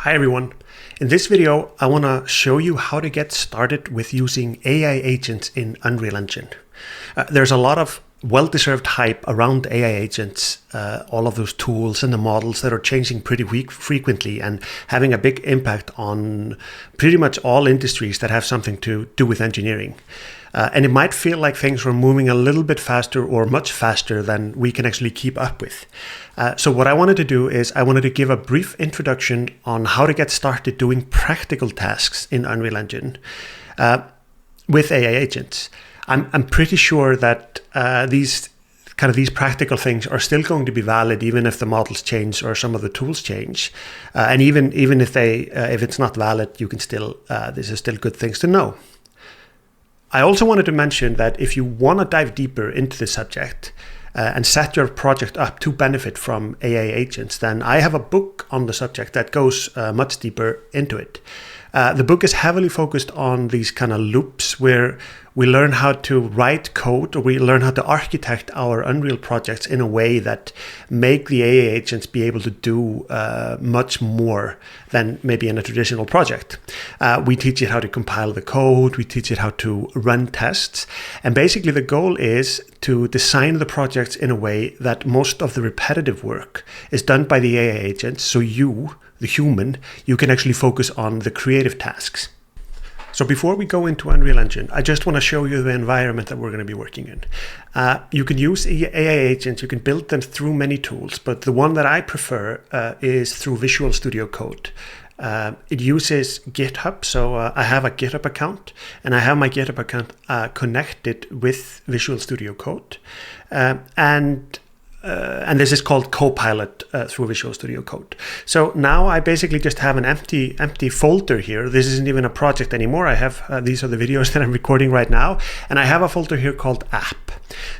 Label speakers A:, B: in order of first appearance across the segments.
A: Hi everyone. In this video, I want to show you how to get started with using AI agents in Unreal Engine. There's a lot of well-deserved hype around AI agents, all of those tools and the models that are changing pretty frequently and having a big impact on pretty much all industries that have something to do with engineering. And it might feel like things are moving a little bit faster or much faster than we can actually keep up with. So what I wanted to do is I wanted to give a brief introduction on how to get started doing practical tasks in Unreal Engine with AI agents. I'm pretty sure that these practical things are still going to be valid even if the models change or some of the tools change. And even if it's not valid, you can still this is still good things to know. I also wanted to mention that if you want to dive deeper into the subject and set your project up to benefit from AI agents, then I have a book on the subject that goes much deeper into it. The book is heavily focused on these kind of loops where we learn how to write code, or we learn how to architect our Unreal projects in a way that make the AI agents be able to do much more than maybe in a traditional project. We teach it how to compile the code, we teach it how to run tests, and basically the goal is to design the projects in a way that most of the repetitive work is done by the AI agents, so you, the human, you can actually focus on the creative tasks. So before we go into Unreal Engine, I just want to show you the environment that we're going to be working in. You can use AI agents, you can build them through many tools, but the one that I prefer is through Visual Studio Code. It uses GitHub, so I have a GitHub account, and I have my GitHub account connected with Visual Studio Code. And this is called Copilot through Visual Studio Code. So now I basically just have an empty folder here. This isn't even a project anymore. I have these are the videos that I'm recording right now, and I have a folder here called App.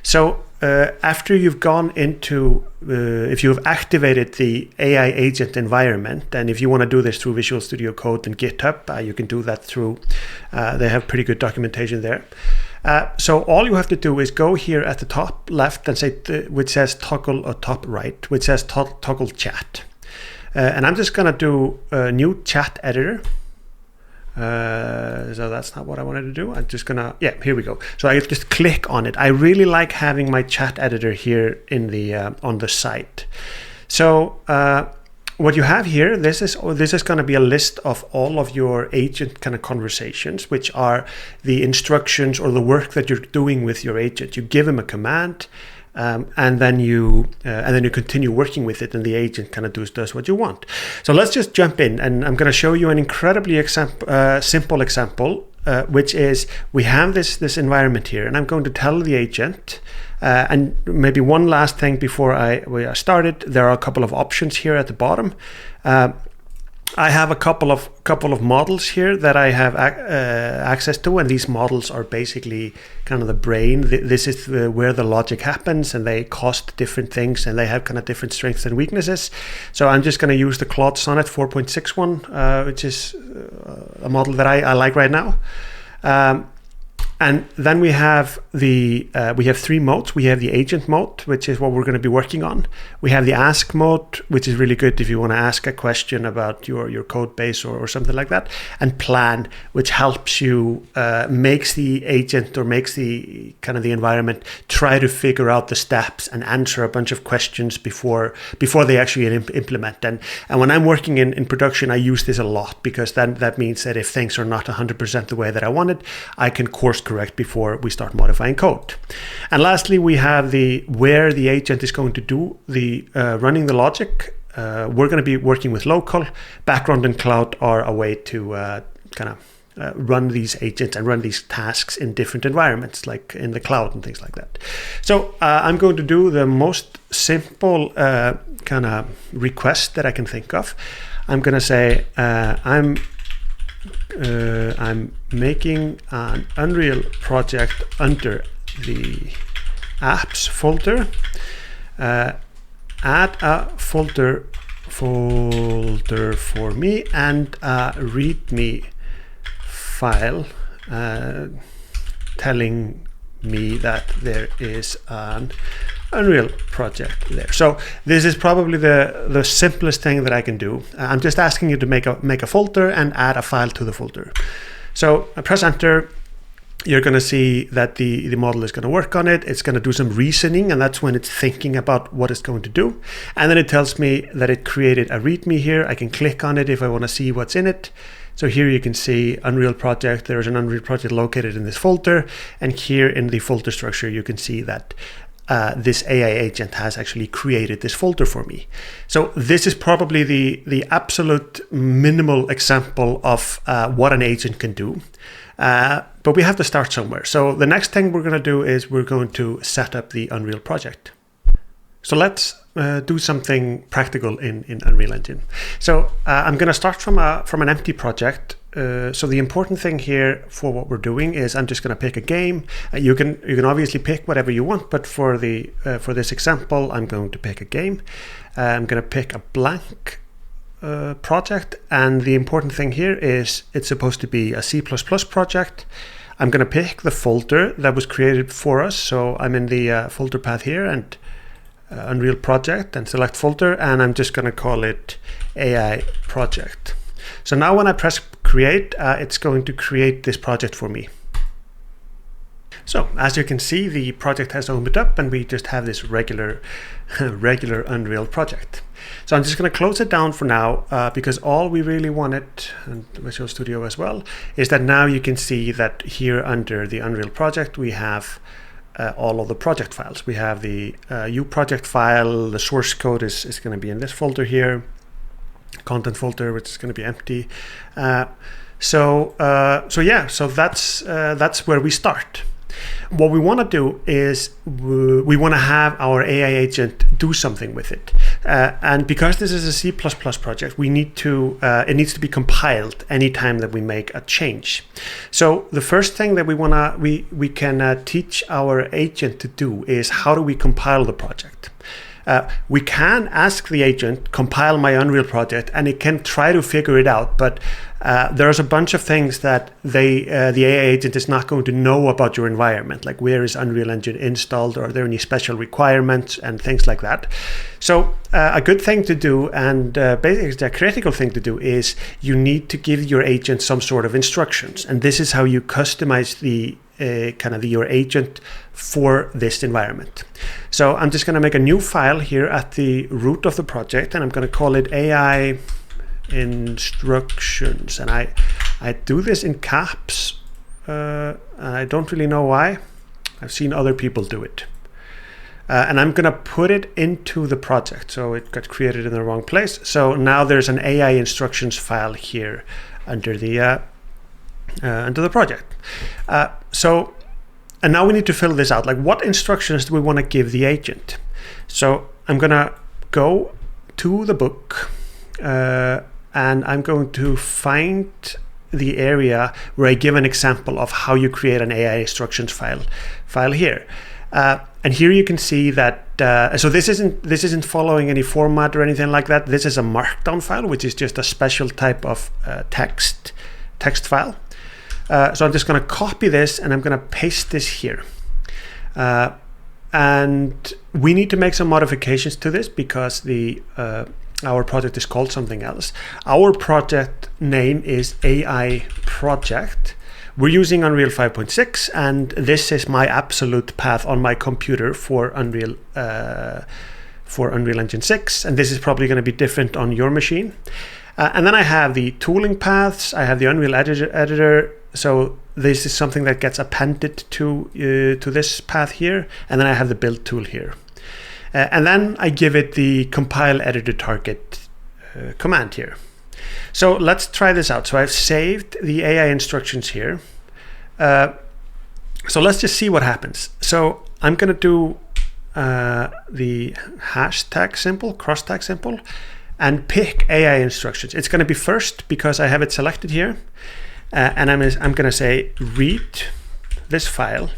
A: So after you've gone into, if you've activated the AI agent environment, and if you want to do this through Visual Studio Code and GitHub, you can do that through. They have pretty good documentation there. So all you have to do is go here at the top left and say, which says toggle, or top right, which says toggle chat. And I'm just going to do a new chat editor. So that's not what I wanted to do. I'm just going to, here we go. So I just click on it. I really like having my chat editor here in the on the site. So what you have here, this is going to be a list of all of your agent kind of conversations, which are the instructions or the work that you're doing with your agent. You give him a command, and then you continue working with it, and the agent kind of does what you want. So let's just jump in, and I'm going to show you an incredibly simple example, which is we have this environment here, and I'm going to tell the agent. And maybe one last thing before we started, there are a couple of options here at the bottom. I have a couple of models here that I have access to, and these models are basically kind of the brain. This is where the logic happens, and they cost different things, and they have kind of different strengths and weaknesses. So I'm just going to use the Claude Sonnet 4.61, which is a model that I like right now. And then we have we have three modes. We have the agent mode, which is what we're going to be working on. We have the ask mode, which is really good if you want to ask a question about your code base or something like that. And plan, which helps you, makes the agent or makes the kind of the environment try to figure out the steps and answer a bunch of questions before they actually implement. And when I'm working in production, I use this a lot, because then that means that if things are not 100% the way that I wanted, I can course correct before we start modifying code. And lastly, we have where the agent is going to do the running the logic. We're going to be working with local. Background and cloud are a way to run these agents and run these tasks in different environments, like in the cloud and things like that. So I'm going to do the most simple kind of request that I can think of. I'm going to say I'm making an Unreal project under the apps folder. Add a folder for me and a README file telling me that there is an Unreal project there. So this is probably the simplest thing that I can do. I'm just asking you to make a folder and add a file to the folder. So I press enter. You're going to see that the model is going to work on it. It's going to do some reasoning, and that's when it's thinking about what it's going to do. And then it tells me that it created a README here. I can click on it if I want to see what's in it. So here you can see Unreal project. There's an Unreal project located in this folder. And here in the folder structure, you can see that this AI agent has actually created this folder for me. So this is probably the absolute minimal example of what an agent can do. But we have to start somewhere. So the next thing we're going to do is we're going to set up the Unreal project. So let's do something practical in Unreal Engine. So I'm going to start from an empty project. So the important thing here for what we're doing is I'm just going to pick a game. You can obviously pick whatever you want, but for this example, I'm going to pick a game. I'm going to pick a blank project, and the important thing here is it's supposed to be a C++ project. I'm going to pick the folder that was created for us. So I'm in the folder path here and Unreal project and select folder, and I'm just going to call it AI project. So now when I press create, it's going to create this project for me. So as you can see, the project has opened up and we just have this regular Unreal project. So I'm just going to close it down for now because all we really wanted, and Visual Studio as well, is that now you can see that here under the Unreal project we have all of the project files. We have the U project file, the source code is going to be in this folder here, content folder, which is going to be empty. So that's where we start. What we want to do is we want to have our AI agent do something with it, and because this is a C++ project, we need to it needs to be compiled anytime that we make a change. So the first thing that we can teach our agent to do is how do we compile the project. We can ask the agent, compile my Unreal project, and it can try to figure it out, but there's a bunch of things that the AI agent is not going to know about your environment, like where is Unreal Engine installed, or are there any special requirements and things like that. So a good thing to do, and basically a critical thing to do, is you need to give your agent some sort of instructions, and this is how you customize the your agent for this environment. So I'm just going to make a new file here at the root of the project, and I'm going to call it AI instructions, and I do this in caps. I don't really know why. I've seen other people do it, and I'm going to put it into the project. So it got created in the wrong place. So now there's an AI instructions file here under the project. And now we need to fill this out. Like, what instructions do we want to give the agent? So I'm going to go to the book, and I'm going to find the area where I give an example of how you create an AI instructions file here. And here you can see that so this isn't following any format or anything like that. This is a markdown file, which is just a special type of text file. So I'm just going to copy this and I'm going to paste this here. And we need to make some modifications to this because our project is called something else. Our project name is AI project. We're using Unreal 5.6, and this is my absolute path on my computer for Unreal Engine 6, and this is probably going to be different on your machine. And then I have the tooling paths. I have the Unreal editor. So this is something that gets appended to this path here, and then I have the build tool here. And then I give it the compile editor target command here. So let's try this out. So I've saved the AI instructions here. So let's just see what happens. So I'm going to do the hashtag symbol, cross-tag symbol, and pick AI instructions. It's going to be first because I have it selected here. And I'm going to say read this file,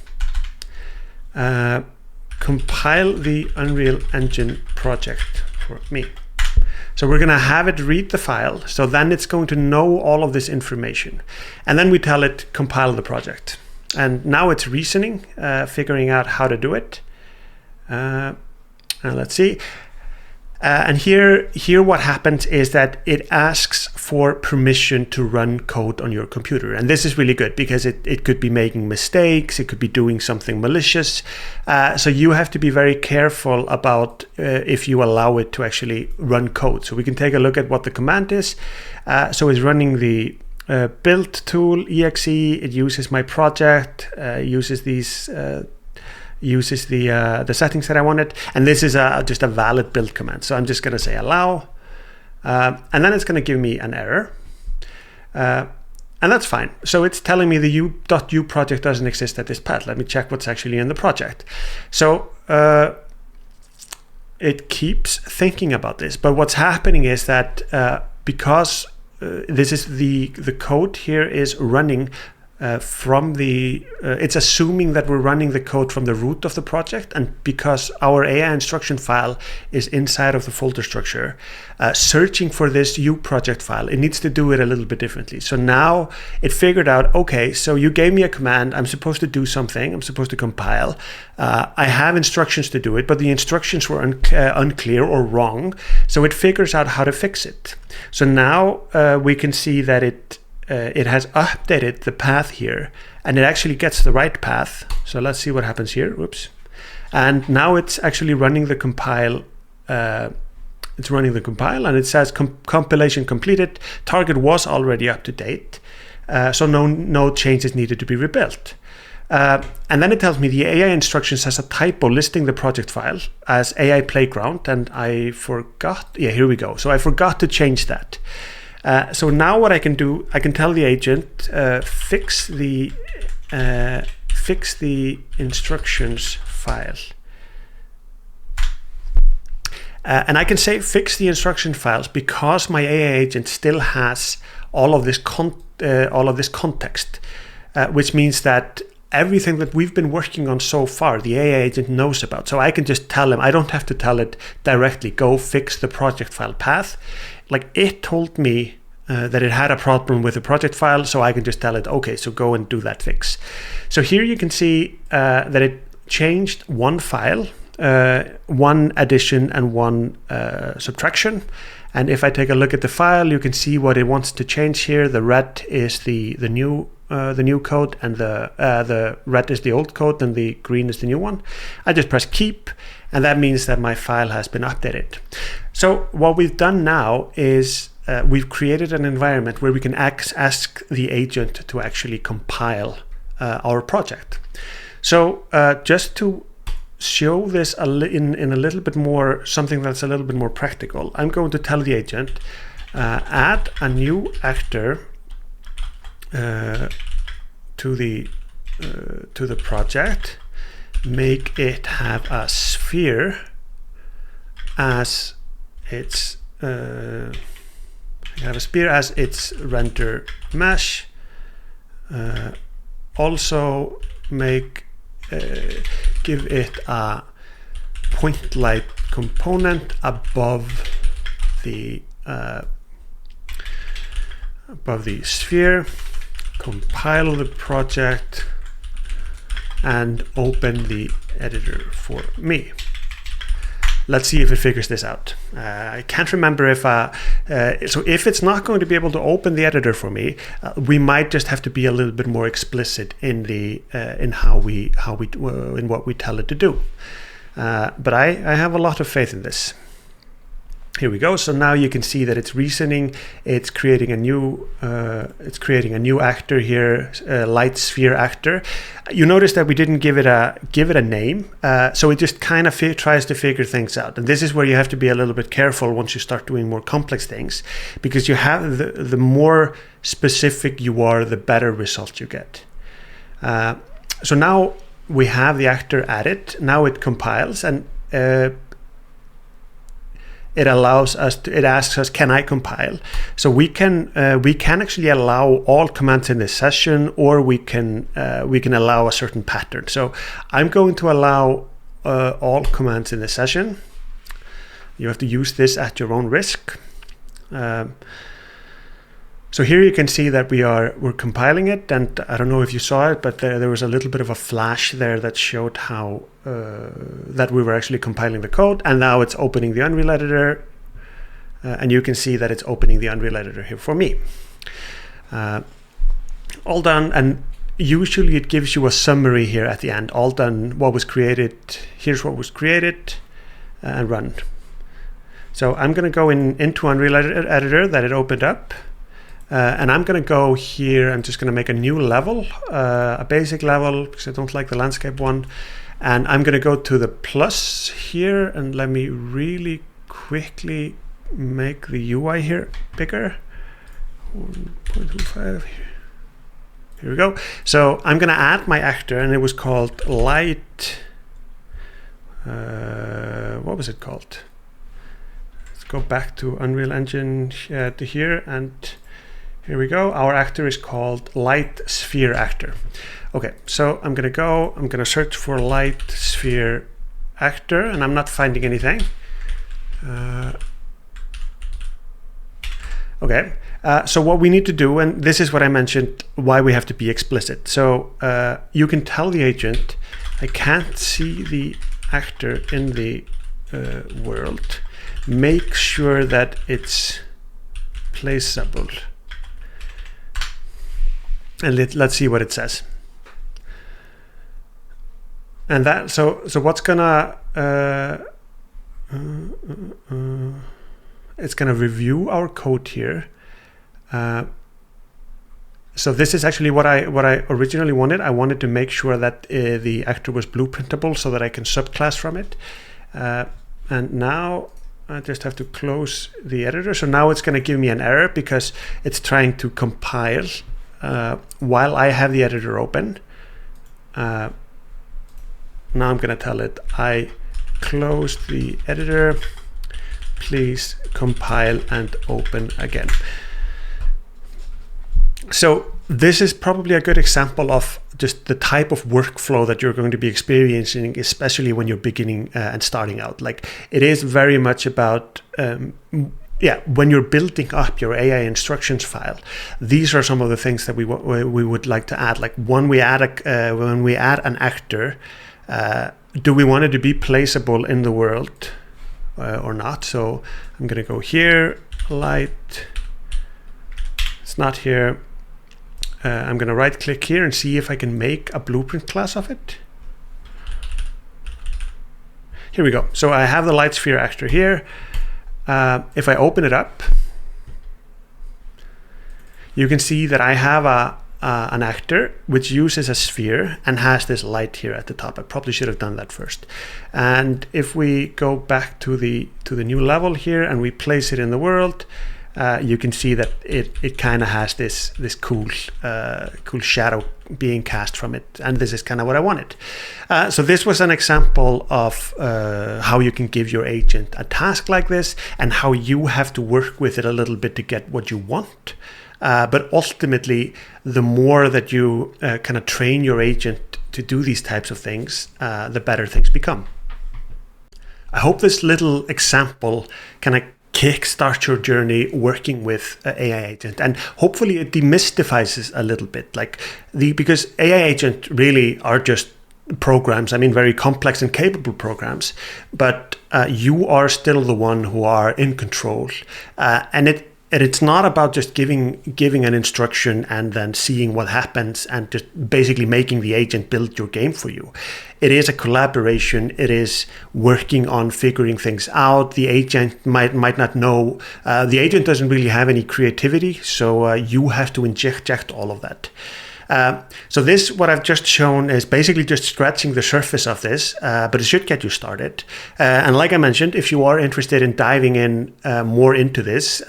A: compile the Unreal Engine project for me. So we're going to have it read the file, so then it's going to know all of this information. And then we tell it compile the project. And now it's reasoning, figuring out how to do it. And let's see. And here what happens is that it asks for permission to run code on your computer. And this is really good because it could be making mistakes, it could be doing something malicious. So you have to be very careful about if you allow it to actually run code. So we can take a look at what the command is. So it's running the build tool exe. It uses my project, uses these uses the settings that I wanted, and this is just a valid build command. So I'm just going to say allow, and then it's going to give me an error, and that's fine. So it's telling me the u.u project doesn't exist at this path. Let me check what's actually in the project. So it keeps thinking about this, but what's happening is that because this is the code here is running from the it's assuming that we're running the code from the root of the project, and because our AI instruction file is inside of the folder structure, searching for this U project file, it needs to do it a little bit differently. So now it figured out, okay, so you gave me a command, I'm supposed to do something, I'm supposed to compile, I have instructions to do it, but the instructions were unclear or wrong, so it figures out how to fix it. So now we can see that it has updated the path here, and it actually gets the right path. So let's see what happens here. Whoops. And now it's actually running the compile. It's running the compile, and it says compilation completed. Target was already up to date, so no changes needed to be rebuilt. And then it tells me the AI instructions has a typo listing the project file as AI playground, and I forgot. Yeah, here we go. So I forgot to change that. So now what I can do, I can tell the agent fix the instructions file, and I can say fix the instruction files because my AI agent still has all of this context, which means that everything that we've been working on so far, the AI agent knows about. So I can just tell him, I don't have to tell it directly, go fix the project file path. Like, it told me that it had a problem with the project file, so I can just tell it, okay, so go and do that fix. So here you can see that it changed one file, one addition and one subtraction. And if I take a look at the file, you can see what it wants to change here. The red is the new code, and the red is the old code, and the green is the new one. I just press keep, and that means that my file has been updated. So what we've done now is we've created an environment where we can ask the agent to actually compile our project. So just to show this in a little bit more, something that's a little bit more practical, I'm going to tell the agent add a new actor to the project, make it have a sphere as its render mesh. Also make give it a point light component above the sphere. Compile the project and open the editor for me. Let's see if it figures this out. I can't remember if so if it's not going to be able to open the editor for me, we might just have to be a little bit more explicit in the in what we tell it to do. But I have a lot of faith in this. Here we go. So now you can see that it's reasoning. It's creating a new actor here, light sphere actor. You notice that we didn't give it a name, so it just kind of tries to figure things out. And this is where you have to be a little bit careful once you start doing more complex things, because you have the more specific you are, the better result you get. So now we have the actor added. Now it compiles, and it asks us, can I compile? So we can actually allow all commands in this session, or we can allow a certain pattern. So I'm going to allow all commands in this session. You have to use this at your own risk. So here you can see that we're compiling it, and I don't know if you saw it, but there was a little bit of a flash there that showed how that we were actually compiling the code, and now it's opening the Unreal editor, and you can see that it's opening the Unreal editor here for me. All done, and usually it gives you a summary here at the end. All done, what was created, here's what was created, and run. So I'm going to go into Unreal editor that it opened up, and I'm going to go here. I'm just going to make a new level, a basic level, because I don't like the landscape one, and I'm going to go to the plus here, and let me really quickly make the UI here bigger. 1.25. Here we go. So I'm going to add my actor, and it was called light. What was it called? Let's go back to Unreal Engine to here, and here we go. Our actor is called light sphere actor. Okay, so I'm going to search for light sphere actor, and I'm not finding anything. Okay. So what we need to do, and this is what I mentioned, why we have to be explicit. So you can tell the agent, I can't see the actor in the world. Make sure that it's placeable. And let's see what it says. And that, so what's gonna, it's gonna review our code here. So this is actually what I originally wanted. I wanted to make sure that the actor was blueprintable so that I can subclass from it. And now I just have to close the editor. So now it's going to give me an error because it's trying to compile while I have the editor open. Now I'm going to tell it, I closed the editor. Please compile and open again. So this is probably a good example of just the type of workflow that you're going to be experiencing, especially when you're beginning and starting out. Like, it is very much about, when you're building up your AI instructions file, these are some of the things that we would like to add. Like, when we add an actor, do we want it to be placeable in the world or not? So I'm going to go here, light. It's not here. I'm going to right click here and see if I can make a blueprint class of it. Here we go. So I have the light sphere actor here. If I open it up, you can see that I have an actor which uses a sphere and has this light here at the top. I probably should have done that first. And if we go back to the new level here and we place it in the world, you can see that it kind of has this cool shadow being cast from it, and this is kind of what I wanted. So this was an example of how you can give your agent a task like this, and how you have to work with it a little bit to get what you want. But ultimately, the more that you kind of train your agent to do these types of things, the better things become. I hope this little example kind of kickstart your journey working with AI agent, and hopefully it demystifies it a little bit. Because AI agent really are just programs. I mean, very complex and capable programs, but you are still the one who are in control, and it's not about just giving an instruction and then seeing what happens and just basically making the agent build your game for you. It is a collaboration. It is working on figuring things out. The agent might not know. The agent doesn't really have any creativity, so you have to inject all of that. So what I've just shown is basically just scratching the surface of this, but it should get you started. And like I mentioned, if you are interested in diving in more into this,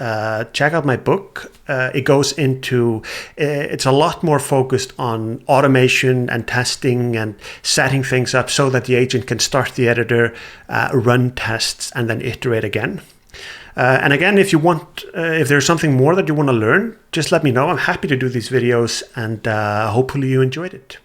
A: check out my book. It's a lot more focused on automation and testing and setting things up so that the agent can start the editor, run tests, and then iterate again. And again, if there's something more that you want to learn, just let me know. I'm happy to do these videos, and hopefully you enjoyed it.